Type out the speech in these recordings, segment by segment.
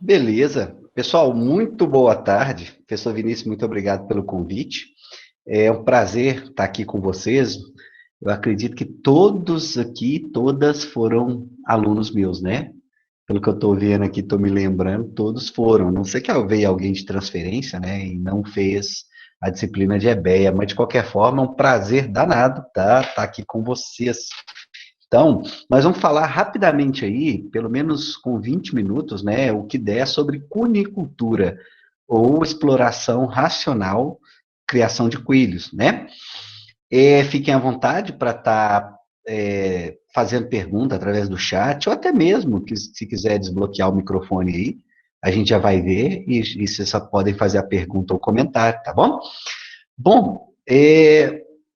Beleza. Pessoal, muito boa tarde. Professor Vinícius, muito obrigado pelo convite. É um prazer estar aqui com vocês. Eu acredito que todos aqui, todas foram alunos meus, né? Pelo que eu estou vendo aqui, estou me lembrando, todos foram. Não sei que veio alguém de transferência, né? E não fez a disciplina de EBEA, mas de qualquer forma, é um prazer danado estar aqui com vocês. Então, nós vamos falar rapidamente aí, pelo menos com 20 minutos, né, o que der sobre cunicultura, ou exploração racional, criação de coelhos, né? Fiquem à vontade para estar fazendo pergunta através do chat, ou até mesmo, que, se quiser desbloquear o microfone aí, a gente já vai ver, e vocês só podem fazer a pergunta ou comentário, tá bom? Bom,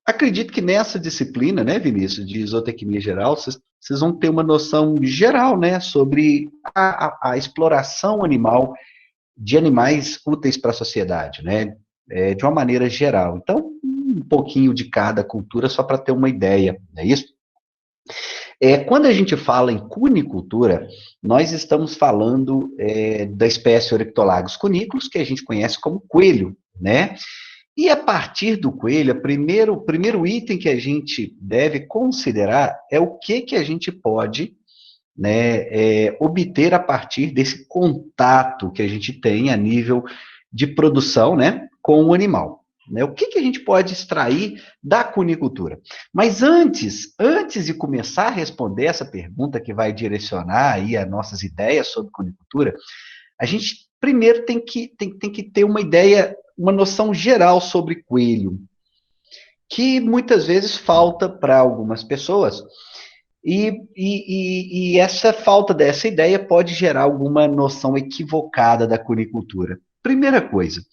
acredito que nessa disciplina, né, Vinícius, de zootecnia geral, vocês vão ter uma noção geral, né, sobre a exploração animal de animais úteis para a sociedade, né, de uma maneira geral. Então, um pouquinho de cada cultura, só para ter uma ideia, não é isso? Quando a gente fala em cunicultura, nós estamos falando da espécie Oryctolagus cunícolis, que a gente conhece como coelho, né? E a partir do coelho, o primeiro item que a gente deve considerar é o que a gente pode, né, obter a partir desse contato que a gente tem a nível de produção, né, com o animal. Né? O que a gente pode extrair da cunicultura? Mas antes de começar a responder essa pergunta que vai direcionar aí as nossas ideias sobre cunicultura, a gente primeiro tem que ter uma ideia, uma noção geral sobre coelho, que muitas vezes falta para algumas pessoas, e essa falta dessa ideia pode gerar alguma noção equivocada da cunicultura. Primeira coisa,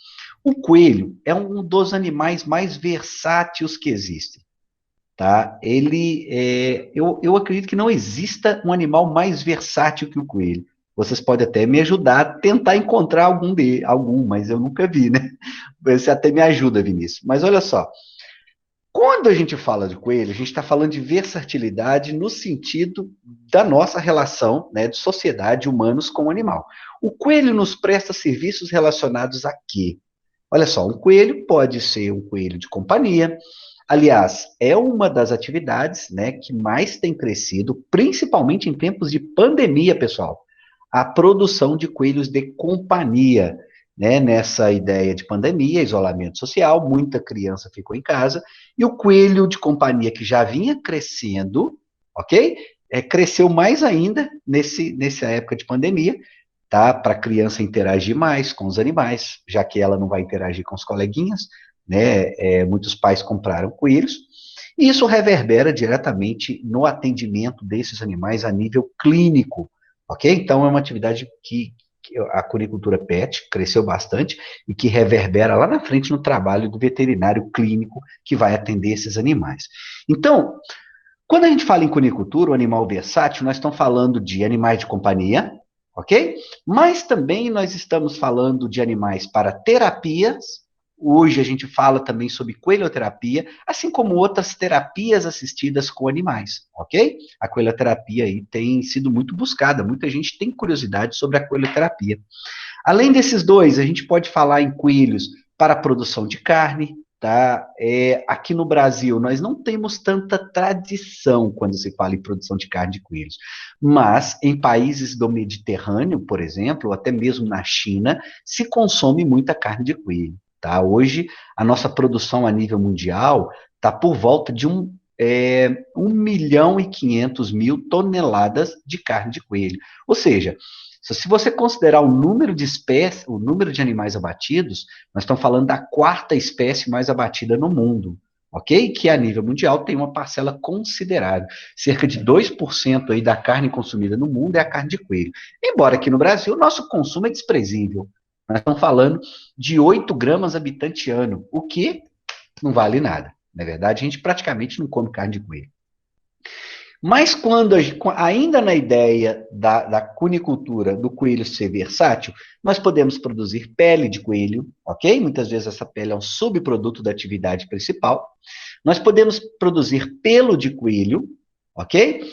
o coelho é um dos animais mais versáteis que existem. Tá? Eu acredito que não exista um animal mais versátil que o coelho. Vocês podem até me ajudar a tentar encontrar algum, mas eu nunca vi, né? Você até me ajuda, Vinícius. Mas olha só, quando a gente fala de coelho, a gente está falando de versatilidade no sentido da nossa relação, né, de sociedade, humanos com o animal. O coelho nos presta serviços relacionados a quê? Olha só, um coelho pode ser um coelho de companhia. Aliás, é uma das atividades, né, que mais tem crescido, principalmente em tempos de pandemia, pessoal. A produção de coelhos de companhia, né, nessa ideia de pandemia, isolamento social, muita criança ficou em casa, e o coelho de companhia que já vinha crescendo, ok? Cresceu mais ainda nessa época de pandemia, tá? Para a criança interagir mais com os animais, já que ela não vai interagir com os coleguinhas, né? Muitos pais compraram coelhos, e isso reverbera diretamente no atendimento desses animais a nível clínico, ok? Então, é uma atividade que a cunicultura PET cresceu bastante e que reverbera lá na frente no trabalho do veterinário clínico que vai atender esses animais. Então, quando a gente fala em cunicultura, o animal versátil, nós estamos falando de animais de companhia, ok? Mas também nós estamos falando de animais para terapias. Hoje a gente fala também sobre coelhoterapia, assim como outras terapias assistidas com animais, ok? A coelhoterapia aí tem sido muito buscada, muita gente tem curiosidade sobre a coelhoterapia. Além desses dois, a gente pode falar em coelhos para a produção de carne, tá? Aqui no Brasil, nós não temos tanta tradição quando se fala em produção de carne de coelhos, mas em países do Mediterrâneo, por exemplo, ou até mesmo na China, se consome muita carne de coelho, tá? Hoje, a nossa produção a nível mundial está por volta de 1.500.000 toneladas de carne de coelho. Ou seja, se você considerar o número de espécies, o número de animais abatidos, nós estamos falando da quarta espécie mais abatida no mundo, ok? Que a nível mundial tem uma parcela considerável. Cerca de 2% aí da carne consumida no mundo é a carne de coelho. Embora aqui no Brasil o nosso consumo é desprezível. Nós estamos falando de 8 gramas habitante ano, o que não vale nada. Na verdade, a gente praticamente não come carne de coelho. Mas ainda na ideia da cunicultura, do coelho ser versátil, nós podemos produzir pele de coelho, ok? Muitas vezes essa pele é um subproduto da atividade principal. Nós podemos produzir pelo de coelho, ok?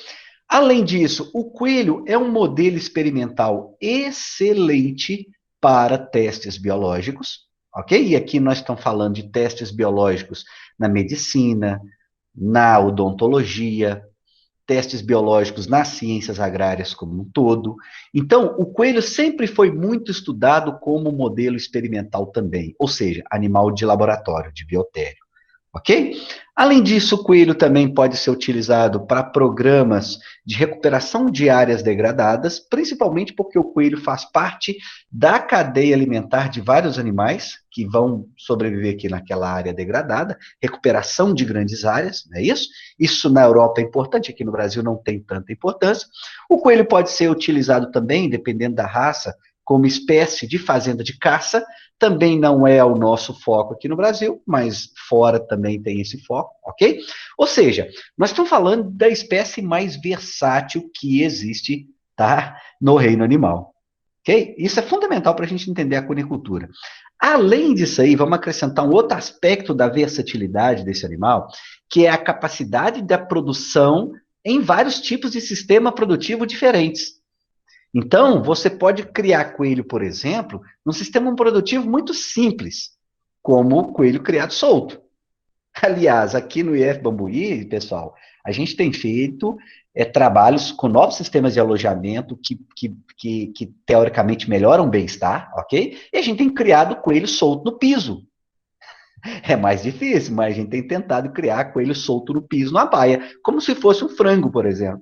Além disso, o coelho é um modelo experimental excelente para testes biológicos, ok? E aqui nós estamos falando de testes biológicos na medicina, na odontologia, testes biológicos nas ciências agrárias como um todo. Então, o coelho sempre foi muito estudado como modelo experimental também, ou seja, animal de laboratório, de biotério. Ok? Além disso, o coelho também pode ser utilizado para programas de recuperação de áreas degradadas, principalmente porque o coelho faz parte da cadeia alimentar de vários animais que vão sobreviver aqui naquela área degradada, recuperação de grandes áreas, não é isso? Isso na Europa é importante, aqui no Brasil não tem tanta importância. O coelho pode ser utilizado também, dependendo da raça, como espécie de fazenda de caça, também não é o nosso foco aqui no Brasil, mas fora também tem esse foco, ok? Ou seja, nós estamos falando da espécie mais versátil que existe, tá? No reino animal, ok? Isso é fundamental para a gente entender a cunicultura. Além disso aí, vamos acrescentar um outro aspecto da versatilidade desse animal, que é a capacidade da produção em vários tipos de sistema produtivo diferentes. Então, você pode criar coelho, por exemplo, num sistema produtivo muito simples, como o coelho criado solto. Aliás, aqui no IF Bambuí, pessoal, a gente tem feito trabalhos com novos sistemas de alojamento que teoricamente melhoram o bem-estar, ok? E a gente tem criado coelho solto no piso. É mais difícil, mas a gente tem tentado criar coelho solto no piso, numa baia, como se fosse um frango, por exemplo.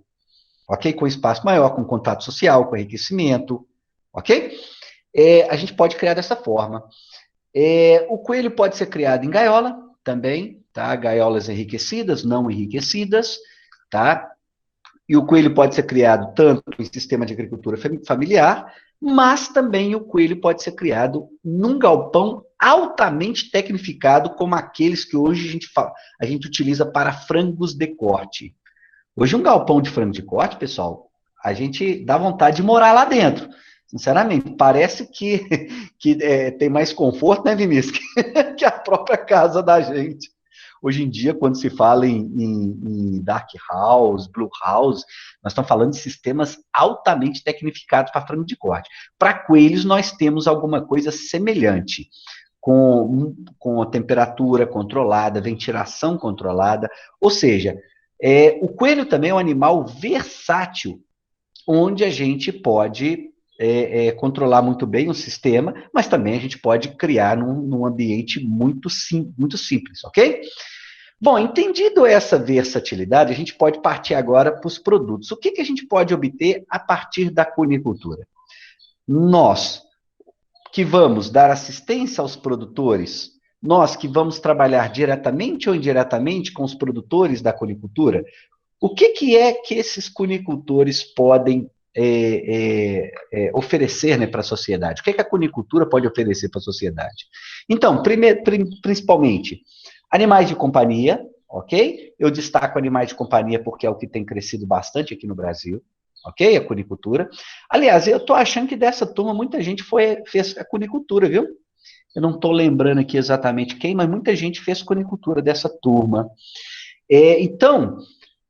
Ok? Com espaço maior, com contato social, com enriquecimento, ok? A gente pode criar dessa forma. O coelho pode ser criado em gaiola também, tá? Gaiolas enriquecidas, não enriquecidas, tá? E o coelho pode ser criado tanto em sistema de agricultura familiar, mas também o coelho pode ser criado num galpão altamente tecnificado, como aqueles que hoje a gente utiliza para frangos de corte. Hoje, um galpão de frango de corte, pessoal, a gente dá vontade de morar lá dentro. Sinceramente, parece que tem mais conforto, né, Vinícius, que a própria casa da gente. Hoje em dia, quando se fala em Dark House, Blue House, nós estamos falando de sistemas altamente tecnificados para frango de corte. Para coelhos, nós temos alguma coisa semelhante, com a temperatura controlada, ventilação controlada, ou seja, o coelho também é um animal versátil, onde a gente pode controlar muito bem o sistema, mas também a gente pode criar num ambiente muito simples, ok? Bom, entendido essa versatilidade, a gente pode partir agora para os produtos. O que a gente pode obter a partir da cunicultura? Nós, que vamos dar assistência aos produtores, nós que vamos trabalhar diretamente ou indiretamente com os produtores da cunicultura, o que é que esses cunicultores podem oferecer, né, para a sociedade? O que é que a cunicultura pode oferecer para a sociedade? Então, principalmente, animais de companhia, ok? Eu destaco animais de companhia porque é o que tem crescido bastante aqui no Brasil, ok? A cunicultura. Aliás, eu estou achando que dessa turma muita gente fez a cunicultura, viu? Eu não estou lembrando aqui exatamente quem, mas muita gente fez cunicultura dessa turma. Então,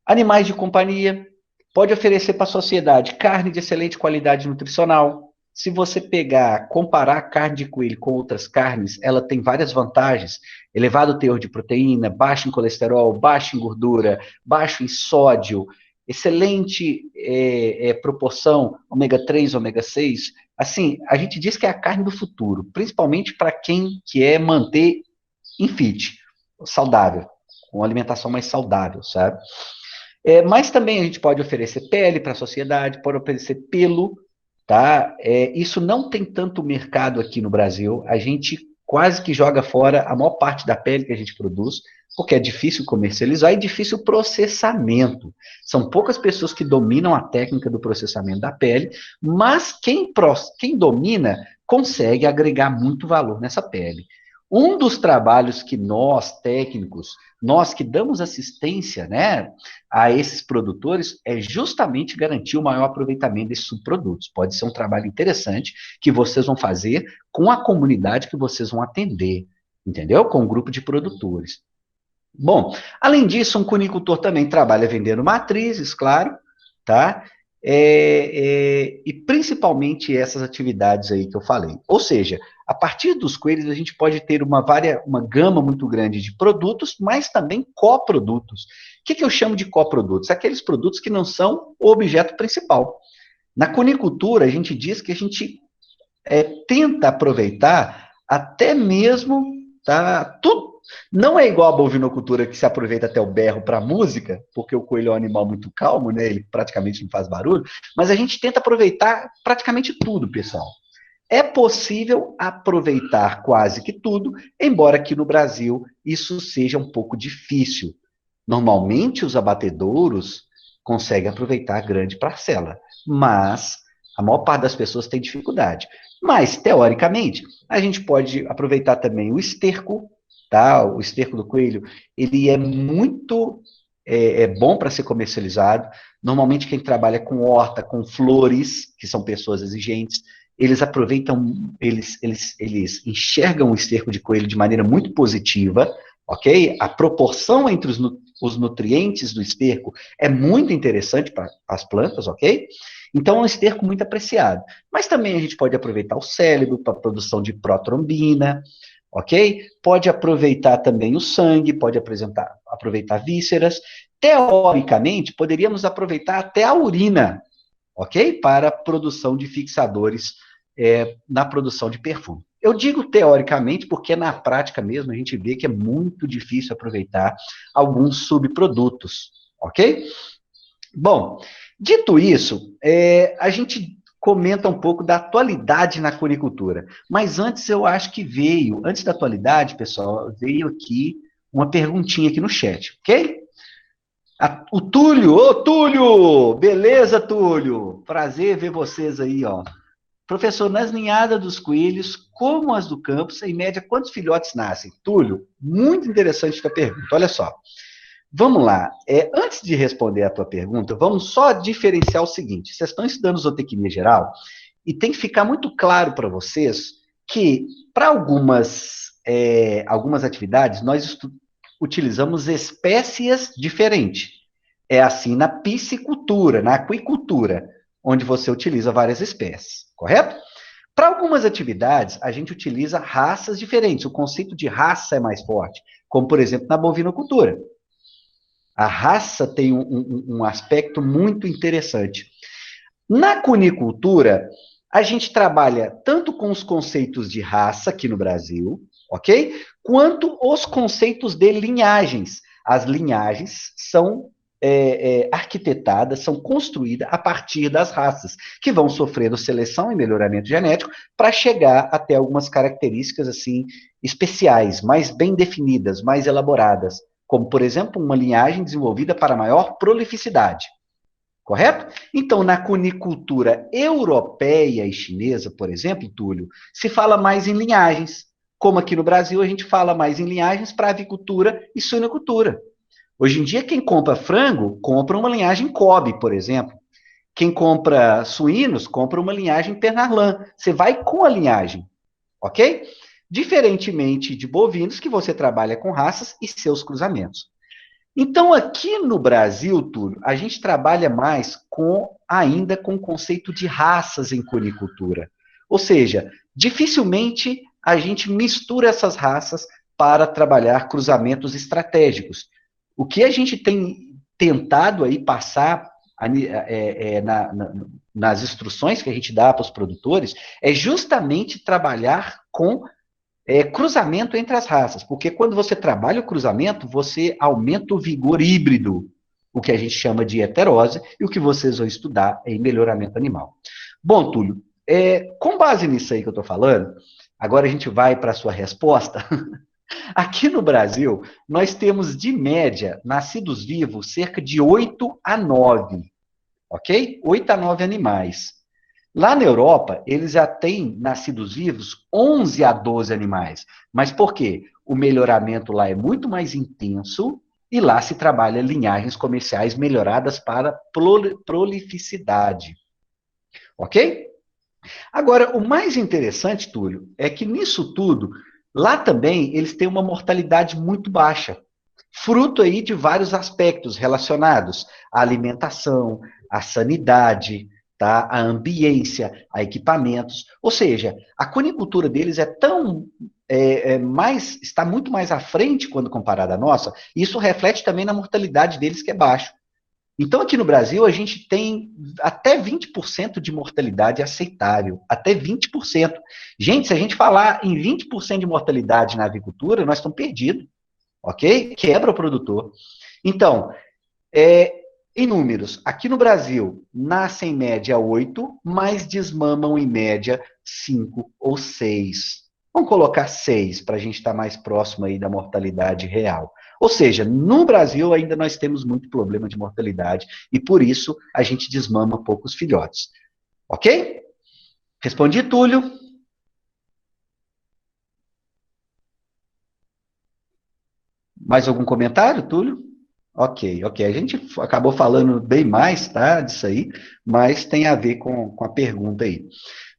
animais de companhia, pode oferecer para a sociedade carne de excelente qualidade nutricional. Se você comparar a carne de coelho com outras carnes, ela tem várias vantagens. Elevado teor de proteína, baixo em colesterol, baixo em gordura, baixo em sódio, excelente proporção ômega 3, ômega 6. Assim, a gente diz que é a carne do futuro, principalmente para quem quer manter em fit, saudável, com alimentação mais saudável, sabe? Mas também a gente pode oferecer pele para a sociedade, pode oferecer pelo, tá? Isso não tem tanto mercado aqui no Brasil, a gente quase que joga fora a maior parte da pele que a gente produz, porque é difícil comercializar e difícil processamento. São poucas pessoas que dominam a técnica do processamento da pele, mas quem domina consegue agregar muito valor nessa pele. Um dos trabalhos que nós, técnicos, nós que damos assistência, né, a esses produtores, é justamente garantir o maior aproveitamento desses subprodutos. Pode ser um trabalho interessante que vocês vão fazer com a comunidade que vocês vão atender, entendeu? Com um grupo de produtores. Bom, além disso, um cunicultor também trabalha vendendo matrizes, claro, tá? E principalmente essas atividades aí que eu falei. Ou seja, a partir dos coelhos a gente pode ter uma gama muito grande de produtos, mas também coprodutos. O que eu chamo de coprodutos? Aqueles produtos que não são o objeto principal. Na conicultura, a gente diz que a gente tenta aproveitar até mesmo, tá? Tudo, não é igual a bovinocultura que se aproveita até o berro para música, porque o coelho é um animal muito calmo, né? Ele praticamente não faz barulho, mas a gente tenta aproveitar praticamente tudo, pessoal. É possível aproveitar quase que tudo, embora aqui no Brasil isso seja um pouco difícil. Normalmente os abatedouros conseguem aproveitar a grande parcela, mas a maior parte das pessoas tem dificuldade. Mas, teoricamente, a gente pode aproveitar também o esterco, tá? O esterco do coelho, ele é muito bom para ser comercializado. Normalmente, quem trabalha com horta, com flores, que são pessoas exigentes, eles aproveitam, eles enxergam o esterco de coelho de maneira muito positiva, ok? A proporção entre os nutrientes do esterco é muito interessante para as plantas, ok? Então, é um esterco muito apreciado. Mas também a gente pode aproveitar o cérebro para a produção de protrombina, ok? Pode aproveitar também o sangue, pode aproveitar vísceras. Teoricamente, poderíamos aproveitar até a urina, ok? Para a produção de fixadores na produção de perfume. Eu digo teoricamente porque na prática mesmo a gente vê que é muito difícil aproveitar alguns subprodutos, ok? Bom, dito isso, a gente comenta um pouco da atualidade na conicultura. Mas antes eu acho que antes da atualidade, pessoal, veio aqui uma perguntinha aqui no chat, ok? O Túlio, ô Túlio! Beleza, Túlio? Prazer ver vocês aí, ó. Professor, nas ninhadas dos coelhos, como as do campus, em média, quantos filhotes nascem? Túlio, muito interessante a tua pergunta. Olha só. Vamos lá. Antes de responder a tua pergunta, vamos só diferenciar o seguinte. Vocês estão estudando zootecnia geral e tem que ficar muito claro para vocês que, para algumas atividades, nós utilizamos espécies diferentes. É assim na piscicultura, na aquicultura, onde você utiliza várias espécies, correto? Para algumas atividades, a gente utiliza raças diferentes. O conceito de raça é mais forte, como, por exemplo, na bovinocultura. A raça tem um aspecto muito interessante. Na cunicultura, a gente trabalha tanto com os conceitos de raça aqui no Brasil, ok? Quanto os conceitos de linhagens. As linhagens são arquitetadas, são construídas a partir das raças, que vão sofrendo seleção e melhoramento genético para chegar até algumas características assim especiais, mais bem definidas, mais elaboradas, como, por exemplo, uma linhagem desenvolvida para maior prolificidade. Correto? Então, na cunicultura europeia e chinesa, por exemplo, Túlio, se fala mais em linhagens. Como aqui no Brasil, a gente fala mais em linhagens para avicultura e suinocultura. Hoje em dia, quem compra frango, compra uma linhagem Kobe, por exemplo. Quem compra suínos, compra uma linhagem Penarlan. Você vai com a linhagem, ok? Diferentemente de bovinos, que você trabalha com raças e seus cruzamentos. Então, aqui no Brasil, Túlio, a gente trabalha mais ainda com o conceito de raças em conicultura. Ou seja, dificilmente a gente mistura essas raças para trabalhar cruzamentos estratégicos. O que a gente tem tentado aí passar nas instruções que a gente dá para os produtores é justamente trabalhar com cruzamento entre as raças, porque quando você trabalha o cruzamento, você aumenta o vigor híbrido, o que a gente chama de heterose, e o que vocês vão estudar em melhoramento animal. Bom, Túlio, com base nisso aí que eu estou falando, agora a gente vai para a sua resposta. Aqui no Brasil, nós temos, de média, nascidos vivos, cerca de 8 a 9, ok? 8 a 9 animais. Lá na Europa, eles já têm nascidos vivos 11 a 12 animais. Mas por quê? O melhoramento lá é muito mais intenso e lá se trabalha linhagens comerciais melhoradas para prolificidade. Ok? Agora, o mais interessante, Túlio, é que nisso tudo, lá também eles têm uma mortalidade muito baixa. fruto aí de vários aspectos relacionados à alimentação, à sanidade, tá? À ambiência, a equipamentos. Ou seja, a conicultura deles é tão está muito mais à frente quando comparada à nossa. E isso reflete também na mortalidade deles, que é baixo. Então, aqui no Brasil, a gente tem até 20% de mortalidade aceitável. Até 20%. Gente, se a gente falar em 20% de mortalidade na avicultura, nós estamos perdidos, ok? Quebra o produtor. Então, em números, aqui no Brasil, nascem em média 8, mas desmamam em média 5 ou 6. Vamos colocar 6 para a gente estar mais próximo aí da mortalidade real. Ou seja, no Brasil ainda nós temos muito problema de mortalidade e por isso a gente desmama poucos filhotes. Ok? Respondi, Túlio. Mais algum comentário, Túlio? Ok, ok. A gente acabou falando bem mais, tá, disso aí, mas tem a ver com a pergunta aí.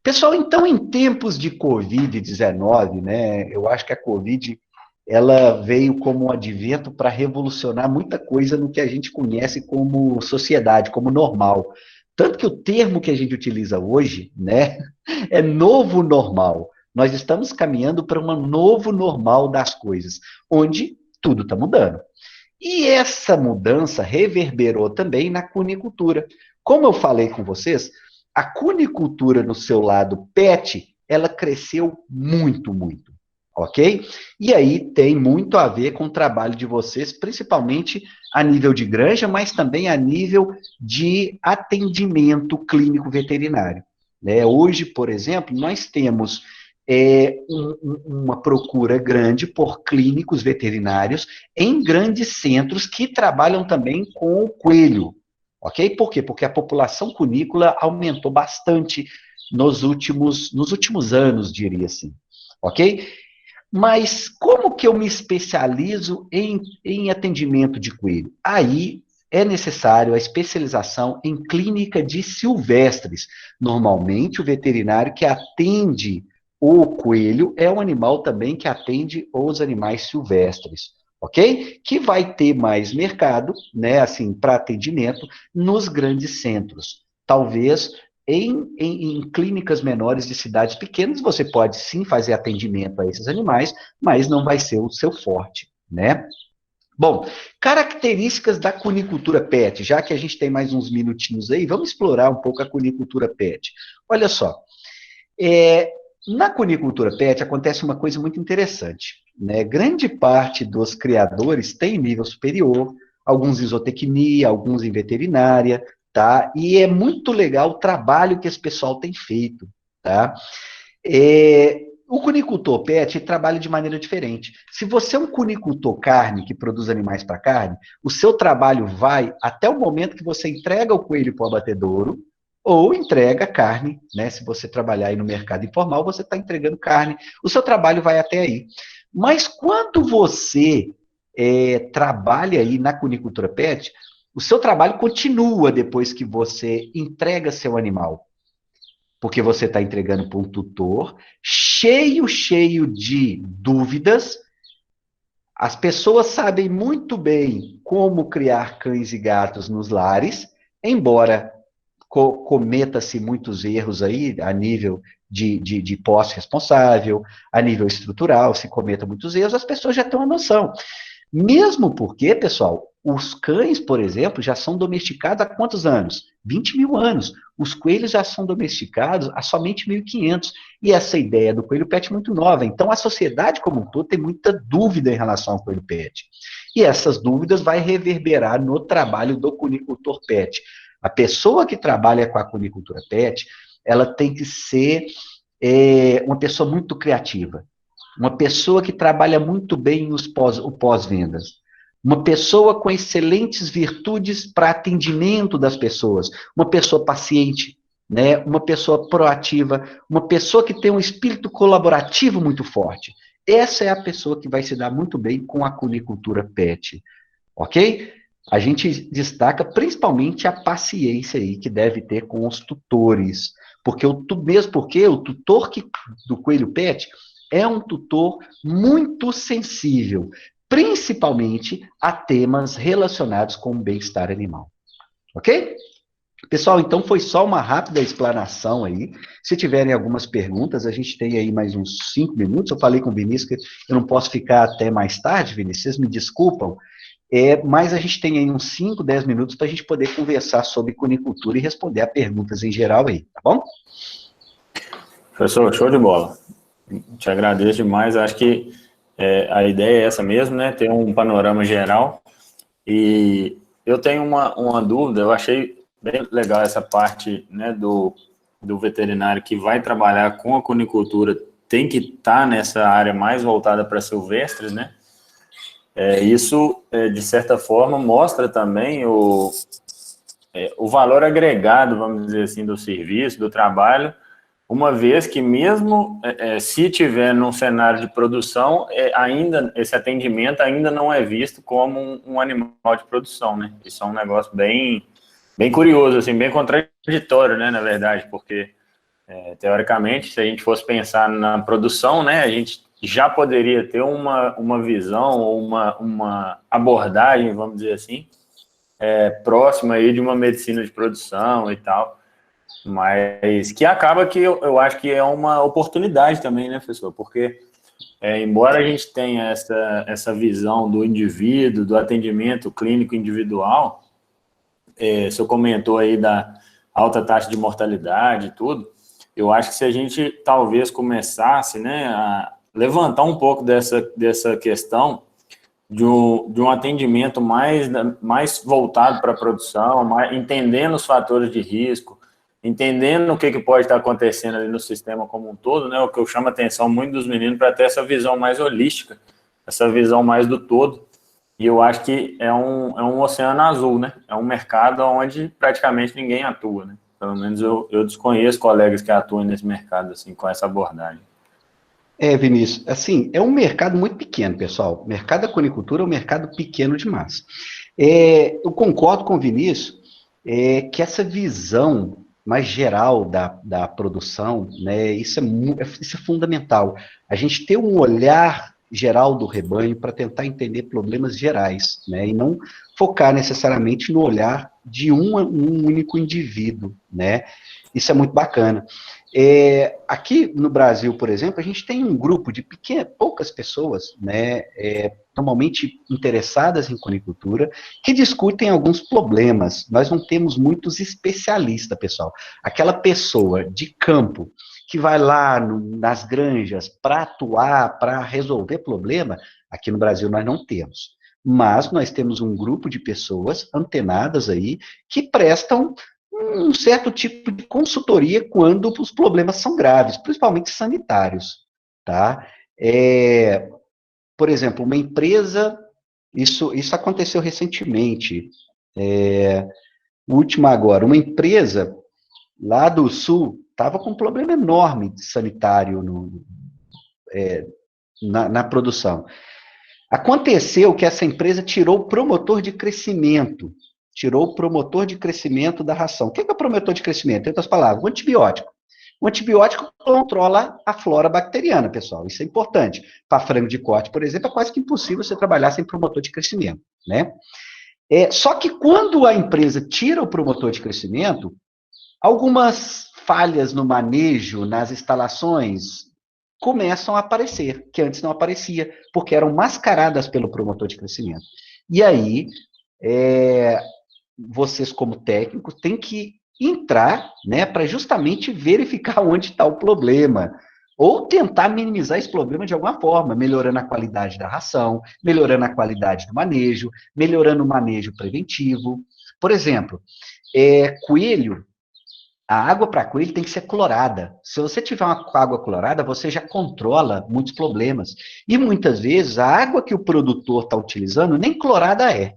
Pessoal, então, em tempos de Covid-19, né, eu acho que a Covid, ela veio como um advento para revolucionar muita coisa no que a gente conhece como sociedade, como normal. Tanto que o termo que a gente utiliza hoje, né, é novo normal. Nós estamos caminhando para um novo normal das coisas, onde tudo está mudando. E essa mudança reverberou também na cunicultura. Como eu falei com vocês, a cunicultura no seu lado pet, ela cresceu muito, muito, ok? E aí tem muito a ver com o trabalho de vocês, principalmente a nível de granja, mas também a nível de atendimento clínico veterinário. Né? Hoje, por exemplo, nós temos uma procura grande por clínicos veterinários em grandes centros que trabalham também com o coelho, ok? Por quê? Porque a população cunícola aumentou bastante nos últimos anos, diria assim, ok? Mas como que eu me especializo em atendimento de coelho? Aí é necessário a especialização em clínica de silvestres. Normalmente, o veterinário que atende o coelho é um animal também que atende os animais silvestres, ok? Que vai ter mais mercado, né, assim, para atendimento nos grandes centros. Talvez em clínicas menores de cidades pequenas, você pode sim fazer atendimento a esses animais, mas não vai ser o seu forte, né? Bom, características da cunicultura PET, já que a gente tem mais uns minutinhos aí, vamos explorar um pouco a cunicultura PET. Olha só, é, na cunicultura PET acontece uma coisa muito interessante, né? Grande parte dos criadores tem nível superior, alguns em zootecnia, alguns em veterinária, tá? E é muito legal o trabalho que esse pessoal tem feito, tá? O cunicultor PET trabalha de maneira diferente. Se você é um cunicultor carne, que produz animais para carne, o seu trabalho vai até o momento que você entrega o coelho para o abatedouro, ou entrega carne, né? Se você trabalhar aí no mercado informal, você está entregando carne. O seu trabalho vai até aí. Mas quando você trabalha aí na cunicultura PET, o seu trabalho continua depois que você entrega seu animal. Porque você está entregando para um tutor cheio de dúvidas. As pessoas sabem muito bem como criar cães e gatos nos lares, embora cometa-se muitos erros aí a nível de posse responsável, a nível estrutural, se cometa muitos erros, as pessoas já têm uma noção. Mesmo porque, pessoal, os cães, por exemplo, já são domesticados há quantos anos? 20 mil anos. Os coelhos já são domesticados há somente 1.500. E essa ideia do coelho pet é muito nova. Então, a sociedade como um todo tem muita dúvida em relação ao coelho pet. E essas dúvidas vai reverberar no trabalho do cunicultor pet. A pessoa que trabalha com a cunicultura pet, ela tem que ser uma pessoa muito criativa. Uma pessoa que trabalha muito bem o pós-vendas. Uma pessoa com excelentes virtudes para atendimento das pessoas. Uma pessoa paciente, né? Uma pessoa proativa, uma pessoa que tem um espírito colaborativo muito forte. Essa é a pessoa que vai se dar muito bem com a cunicultura PET, ok? A gente destaca principalmente a paciência aí que deve ter com os tutores, mesmo porque o tutor do coelho PET é um tutor muito sensível. principalmente a temas relacionados com o bem-estar animal. Ok? Pessoal, então foi só uma rápida explanação aí. Se tiverem algumas perguntas, a gente tem aí mais uns 5 minutos. Eu falei com o Vinícius que eu não posso ficar até mais tarde, Vinícius, vocês me desculpam, mas a gente tem aí uns 5, 10 minutos para a gente poder conversar sobre cunicultura e responder a perguntas em geral aí, tá bom? Professor, show de bola. Te agradeço demais. Acho que a ideia é essa mesmo, né? Ter um panorama geral. E eu tenho uma dúvida, eu achei bem legal essa parte, né, do veterinário que vai trabalhar com a cunicultura, tem que estar nessa área mais voltada para silvestres, né? Isso, de certa forma, mostra também o valor agregado, vamos dizer assim, do serviço, do trabalho, uma vez que mesmo se tiver num cenário de produção, ainda esse atendimento ainda não é visto como um animal de produção, né? Isso é um negócio bem curioso, assim, bem contraditório, né, na verdade, porque, teoricamente, se a gente fosse pensar na produção, né, a gente já poderia ter uma visão ou uma abordagem, vamos dizer assim, próxima aí de uma medicina de produção e tal, mas que acaba que eu acho que é uma oportunidade também, né, professor? Porque, embora a gente tenha essa visão do indivíduo, do atendimento clínico individual, o senhor comentou aí da alta taxa de mortalidade e tudo, eu acho que se a gente talvez começasse, né, a levantar um pouco dessa questão de um atendimento mais voltado para a produção, entendendo os fatores de risco, entendendo o que pode estar acontecendo ali no sistema como um todo, né? O que eu chamo a atenção muito dos meninos para ter essa visão mais holística, essa visão mais do todo. E eu acho que é um oceano azul, né? É um mercado onde praticamente ninguém atua, né? Pelo menos eu desconheço colegas que atuam nesse mercado, assim, com essa abordagem. Vinícius, assim, é um mercado muito pequeno, pessoal. O mercado da cunicultura é um mercado pequeno demais. Eu concordo com o Vinícius que essa visão mais geral da produção, né, isso é fundamental. A gente ter um olhar geral do rebanho para tentar entender problemas gerais, né, e não focar necessariamente no olhar de um único indivíduo, né. Isso é muito bacana. Aqui no Brasil, por exemplo, a gente tem um grupo de poucas pessoas, né, normalmente interessadas em conicultura, que discutem alguns problemas. Nós não temos muitos especialistas, pessoal. Aquela pessoa de campo que vai lá nas granjas para atuar, para resolver problema, aqui no Brasil nós não temos. Mas nós temos um grupo de pessoas antenadas aí que prestam um certo tipo de consultoria quando os problemas são graves, principalmente sanitários, tá? Por exemplo, uma empresa, isso aconteceu recentemente, última agora, uma empresa lá do Sul estava com um problema enorme de sanitário na produção. Aconteceu que essa empresa tirou o promotor de crescimento. Tirou o promotor de crescimento da ração. O que é o promotor de crescimento? Em outras palavras, o antibiótico. O antibiótico controla a flora bacteriana, pessoal. Isso é importante. Para frango de corte, por exemplo, é quase que impossível você trabalhar sem promotor de crescimento, né? Só que quando a empresa tira o promotor de crescimento, algumas falhas no manejo, nas instalações, começam a aparecer, que antes não aparecia, porque eram mascaradas pelo promotor de crescimento. E aí, vocês como técnicos têm que entrar, né, para justamente verificar onde está o problema, ou tentar minimizar esse problema de alguma forma, melhorando a qualidade da ração, melhorando a qualidade do manejo, melhorando o manejo preventivo. Por exemplo, coelho, a água para coelho tem que ser clorada. Se você tiver uma água clorada, você já controla muitos problemas. E muitas vezes a água que o produtor está utilizando nem clorada é.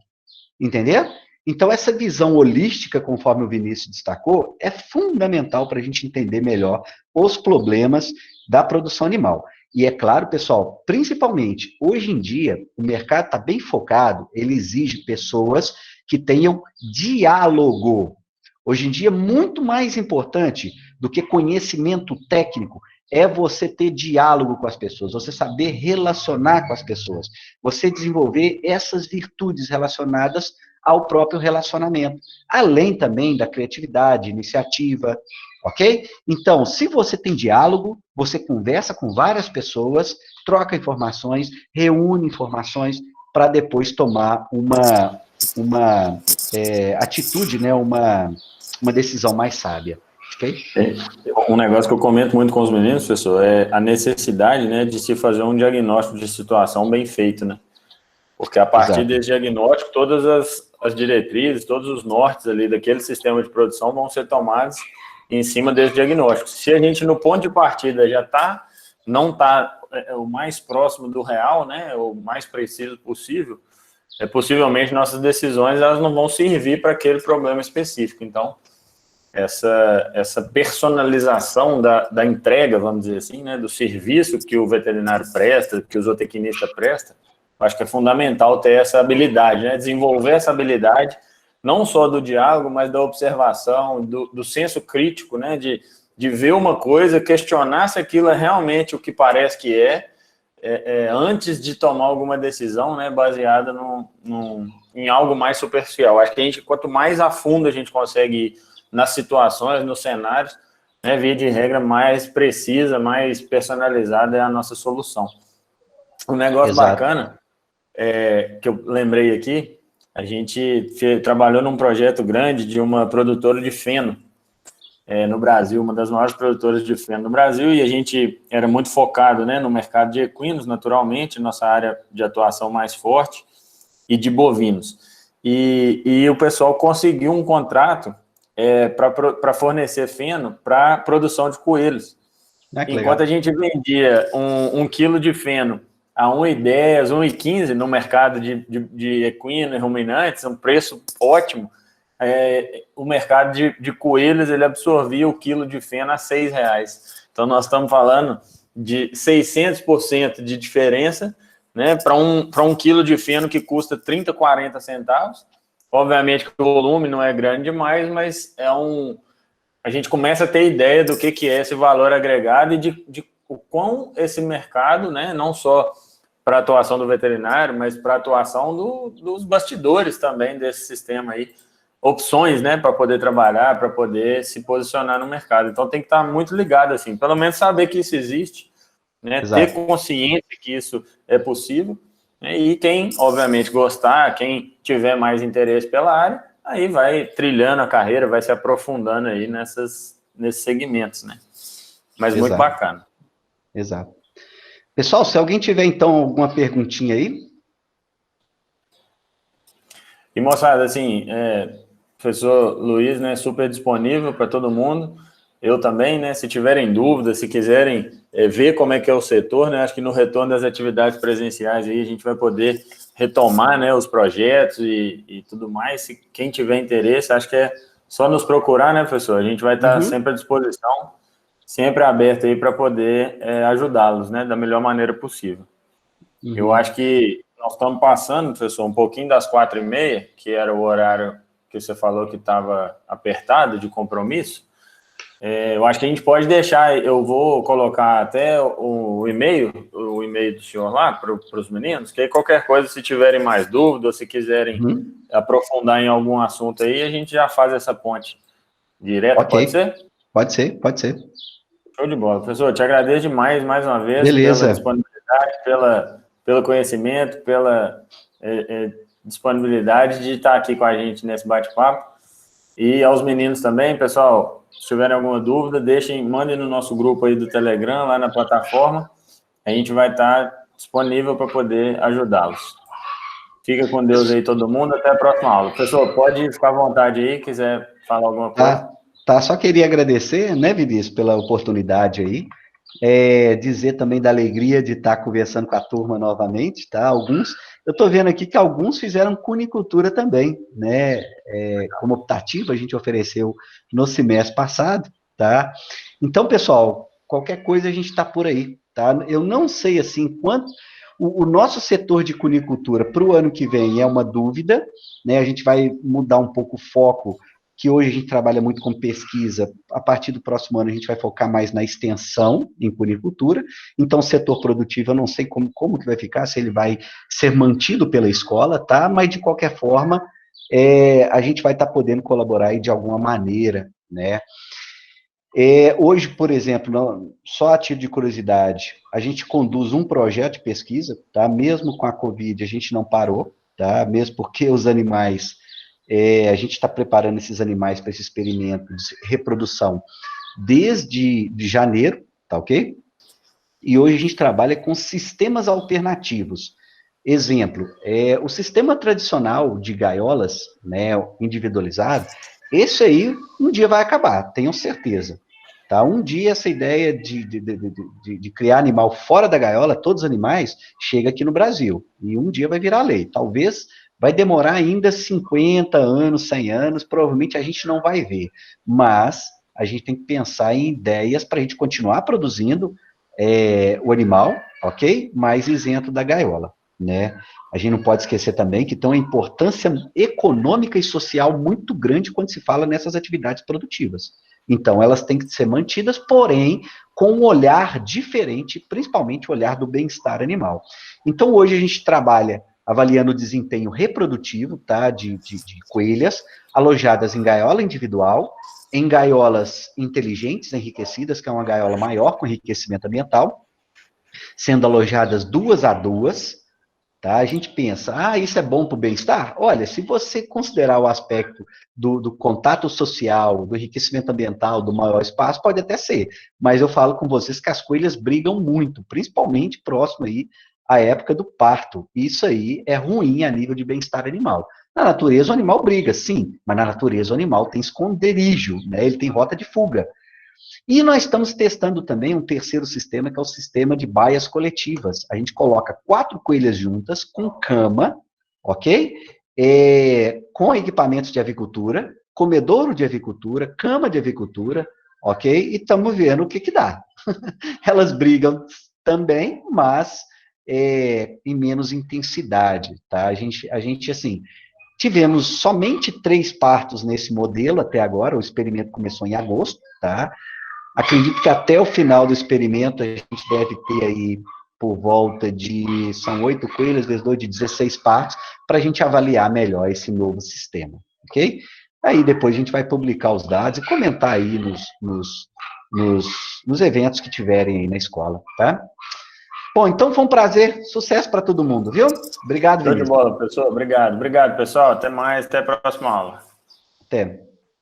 Entendeu? Então, essa visão holística, conforme o Vinícius destacou, é fundamental para a gente entender melhor os problemas da produção animal. E é claro, pessoal, principalmente hoje em dia, o mercado está bem focado, ele exige pessoas que tenham diálogo. Hoje em dia, muito mais importante do que conhecimento técnico é você ter diálogo com as pessoas, você saber relacionar com as pessoas, você desenvolver essas virtudes relacionadas ao próprio relacionamento, além também da criatividade, iniciativa, ok? Então, se você tem diálogo, você conversa com várias pessoas, troca informações, reúne informações para depois tomar uma atitude, né, uma decisão mais sábia, ok? Um negócio que eu comento muito com os meninos, professor, é a necessidade, né, de se fazer um diagnóstico de situação bem feito, né? Porque a partir Exato. desse diagnóstico, todas as diretrizes, todos os nortes ali daquele sistema de produção vão ser tomados em cima desse diagnóstico. Se a gente, no ponto de partida, não está o mais próximo do real, né, o mais preciso possível, possivelmente nossas decisões elas não vão servir para aquele problema específico. Então, essa personalização da entrega, vamos dizer assim, né, do serviço que o veterinário presta, que o zootecnista presta, acho que é fundamental ter essa habilidade, né, desenvolver essa habilidade, não só do diálogo, mas da observação, do senso crítico, né, de ver uma coisa, questionar se aquilo é realmente o que parece que antes de tomar alguma decisão, né, baseada em algo mais superficial. Acho que quanto mais a fundo a gente consegue ir nas situações, nos cenários, né, via de regra, mais precisa, mais personalizada é a nossa solução. Um negócio Exato. bacana que eu lembrei aqui, a gente trabalhou num projeto grande de uma produtora de feno no Brasil, uma das maiores produtoras de feno no Brasil, e a gente era muito focado, né, no mercado de equinos, naturalmente, nossa área de atuação mais forte, e de bovinos. E o pessoal conseguiu um contrato para fornecer feno para produção de coelhos. Enquanto a gente vendia um quilo de feno a 1,10, 1,15 no mercado de equino e ruminantes, um preço ótimo, o mercado de coelhos ele absorvia o quilo de feno a R$6. Então, nós estamos falando de 600% de diferença, né, para um quilo de feno que custa 30, 40 centavos. Obviamente que o volume não é grande demais, mas a gente começa a ter ideia do que é esse valor agregado e de o quão esse mercado, né, não só para a atuação do veterinário, mas para a atuação dos bastidores também desse sistema aí, opções, né, para poder trabalhar, para poder se posicionar no mercado. Então tem que estar muito ligado, assim, pelo menos saber que isso existe, né, ter consciência que isso é possível, né, e quem, obviamente, gostar, quem tiver mais interesse pela área, aí vai trilhando a carreira, vai se aprofundando aí nesses segmentos, né? Mas muito bacana. Exato. Pessoal, se alguém tiver, então, alguma perguntinha aí? E, moçada, assim, professor Luiz, né, super disponível para todo mundo. Eu também, né, se tiverem dúvidas, se quiserem ver como é que é o setor, né, acho que no retorno das atividades presenciais aí a gente vai poder retomar, né, os projetos e tudo mais. Se quem tiver interesse, acho que é só nos procurar, né, professor? A gente vai estar sempre à disposição, sempre aberto aí para poder ajudá-los, né, da melhor maneira possível. Eu acho que nós estamos passando, professor, um pouquinho das 4h30, que era o horário que você falou que estava apertado de compromisso. Eu acho que a gente pode deixar, eu vou colocar até o e-mail do senhor lá para os meninos, que aí qualquer coisa, se tiverem mais dúvidas, ou se quiserem aprofundar em algum assunto aí, a gente já faz essa ponte direta, pode ser? Pode ser, pode ser. Show de bola. Professor, te agradeço demais, mais uma vez, Beleza. pela disponibilidade, pelo conhecimento, pela disponibilidade de estar aqui com a gente nesse bate-papo. E aos meninos também, pessoal, se tiverem alguma dúvida, mandem no nosso grupo aí do Telegram, lá na plataforma. A gente vai estar disponível para poder ajudá-los. Fica com Deus aí todo mundo, até a próxima aula. Professor, pode ficar à vontade aí, quiser falar alguma coisa. Tá, só queria agradecer, né, Vinícius, pela oportunidade aí. Dizer também da alegria de estar conversando com a turma novamente, tá? Eu estou vendo aqui que alguns fizeram cunicultura também, né? Como optativa, a gente ofereceu no semestre passado, tá? Então, pessoal, qualquer coisa a gente está por aí, tá? Eu não sei, assim, quanto... O nosso setor de cunicultura para o ano que vem é uma dúvida, né? A gente vai mudar um pouco o foco, que hoje a gente trabalha muito com pesquisa, a partir do próximo ano a gente vai focar mais na extensão em cunicultura, então o setor produtivo eu não sei como que vai ficar, se ele vai ser mantido pela escola, tá? Mas de qualquer forma, a gente vai estar podendo colaborar aí de alguma maneira, né? Hoje, por exemplo, só a título de curiosidade, a gente conduz um projeto de pesquisa, tá? Mesmo com a Covid, a gente não parou, tá? Mesmo porque os animais, a gente está preparando esses animais para esse experimento de reprodução desde janeiro, tá ok? E hoje a gente trabalha com sistemas alternativos. Exemplo, o sistema tradicional de gaiolas, né, individualizado, esse aí um dia vai acabar, tenho certeza. Tá? Um dia essa ideia de criar animal fora da gaiola, todos os animais, chega aqui no Brasil. E um dia vai virar lei. Talvez vai demorar ainda 50 anos, 100 anos, provavelmente a gente não vai ver. Mas a gente tem que pensar em ideias para a gente continuar produzindo o animal, ok? Mas isento da gaiola, né? A gente não pode esquecer também que tem uma importância econômica e social muito grande quando se fala nessas atividades produtivas. Então, elas têm que ser mantidas, porém, com um olhar diferente, principalmente o olhar do bem-estar animal. Então, hoje a gente trabalha avaliando o desempenho reprodutivo, tá, de coelhas, alojadas em gaiola individual, em gaiolas inteligentes, enriquecidas, que é uma gaiola maior, com enriquecimento ambiental, sendo alojadas 2 a 2, tá? A gente pensa, isso é bom para o bem-estar? Olha, se você considerar o aspecto do contato social, do enriquecimento ambiental, do maior espaço, pode até ser, mas eu falo com vocês que as coelhas brigam muito, principalmente próximo aí à época do parto. Isso aí é ruim a nível de bem-estar animal. Na natureza, o animal briga, sim, mas na natureza o animal tem esconderijo, né? Ele tem rota de fuga. E nós estamos testando também um terceiro sistema, que é o sistema de baias coletivas. A gente coloca 4 coelhas juntas, com cama, ok? Com equipamentos de avicultura, comedouro de avicultura, cama de avicultura, ok? E estamos vendo o que dá. Elas brigam também, mas em menos intensidade, tá? A gente, assim, tivemos somente 3 partos nesse modelo até agora, o experimento começou em agosto, tá? Acredito que até o final do experimento a gente deve ter aí por volta de, são 8 coelhas, vezes 2, de 16 partos, para a gente avaliar melhor esse novo sistema, ok? Aí depois a gente vai publicar os dados e comentar aí nos eventos que tiverem aí na escola, tá? Bom, então foi um prazer, sucesso para todo mundo, viu? Obrigado, Show de Vinícius. bola, pessoal. Obrigado, pessoal. Até mais, até a próxima aula. Até.